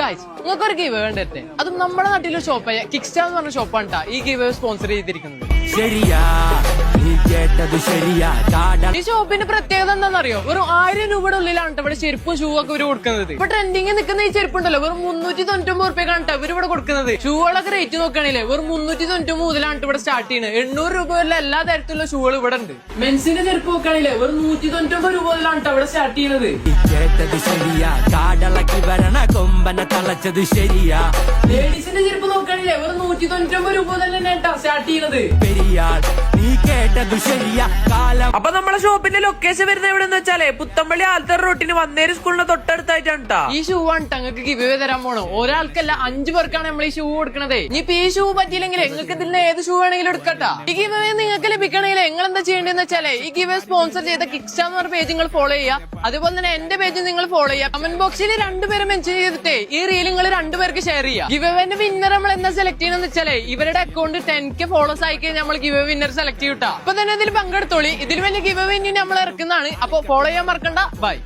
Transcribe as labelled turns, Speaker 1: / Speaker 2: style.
Speaker 1: Guys നിങ്ങൾക്ക് ഒരു give വേണ്ടേ? അതും നമ്മുടെ നാട്ടിലെ ഷോപ്പായ കിക്ക് സ്റ്റാർ എന്ന് പറഞ്ഞ ഷോപ്പാണ് ട്ടാ ഈ ഗീവ് സ്പോൺസർ ചെയ്തിരിക്കുന്നത്. ഈ ഷോപ്പിന്റെ പ്രത്യേകത എന്താണെന്നറിയോ? വെറും 1000 രൂപയുടെ ഉള്ളിലാണ് ഇവിടെ ചെരുപ്പും ഷൂ ഒക്കെ ഇവര് കൊടുക്കുന്നത്. ഇപ്പൊ ട്രെൻഡിങ് നിൽക്കുന്ന ഈ ചെരുപ്പുണ്ടല്ലോ വെറും 399 റുപ്യക്കാണ് ഇവർ ഇവിടെ കൊടുക്കുന്നത്. ഷൂകളൊക്കെ റേറ്റ് നോക്കുകയാണെങ്കിൽ വെറും 399 മുതലാണ് ഇവിടെ സ്റ്റാർട്ട് ചെയ്യുന്നത്. 800 രൂപ വരെ എല്ലാ തരത്തിലുള്ള ഷൂകൾ ഇവിടെ ഉണ്ട്. മെൻസിന്റെ ചെരുപ്പ് നോക്കുകയാണെങ്കിൽ വെറും 199 രൂപ മുതലാണ് ഇവിടെ സ്റ്റാർട്ട് ചെയ്യുന്നത്. ലേഡീസിന്റെ ചെരുപ്പ് നോക്കുകയാണെങ്കിൽ വെറും 199 രൂപ മുതൽ തന്നെയാണ് സ്റ്റാർട്ട് ചെയ്യുന്നത്. അപ്പൊ നമ്മളെ ഷോപ്പിന്റെ ലൊക്കേഷൻ വരുന്നത് എവിടെന്ന് വെച്ചാലേ പുത്തമ്പള്ളി ആൽത്തറ റോട്ടിന് വന്നേരി സ്കൂളിന്റെ തൊട്ടടുത്തായിട്ടാണ് ട്ടാ. ഈ ഷൂ ആണ് തങ്ങൾക്ക് ഗിവ് തരാൻ പോണോ. ഒരാൾക്കല്ല 5 പേർക്കാണ് നമ്മൾ ഈ ഷൂ കൊടുക്കണത്. ഇനിയിപ്പോ ഈ ഷൂ പറ്റിയില്ലെങ്കിൽ നിങ്ങൾക്ക് ഇതിൽ ഏത് ഷൂ വേണമെങ്കിലും എടുക്കട്ടാ. ഈ ഗിവ് നിങ്ങൾക്ക് ലഭിക്കണമെങ്കിൽ നിങ്ങൾ എന്താ ചെയ്യേണ്ടതെന്ന് വെച്ചാലേ ഈ ഗിവ് സ്പോൺസർ ചെയ്ത കിക്ക് സ്റ്റാർ എന്ന് പറഞ്ഞ പേജ് നിങ്ങൾ ഫോളോ ചെയ്യുക. അതുപോലെ തന്നെ എന്റെ പേജ് നിങ്ങൾ ഫോളോ ചെയ്യുക. കമന്റ് ബോക്സിൽ 2 പേരെ മെൻഷൻ ചെയ്തിട്ടേ ഈ റീൽ നിങ്ങൾ 2 പേർക്ക് ഷെയർ ചെയ്യുക. ഗിവ് വിന്നർ നമ്മൾ എന്താ സെലക്ട് ചെയ്യണമെന്ന് വെച്ചാലേ ഇവരുടെ അക്കൗണ്ട് 10K ഫോളോസ് ആയി കഴിഞ്ഞാൽ നമ്മൾ ഗിവ് വിന്നർ സെലക്ട് ചെയ്യൂട്ടാ. അപ്പൊ തന്നെ ഇതിൽ പങ്കെടുത്തോളി. ഇതിൽ വലിയ ഗിവ് നമ്മൾ ഇറക്കുന്നതാണ്. അപ്പൊ ഫോളോ ചെയ്യാൻ മറക്കണ്ട. ബൈ.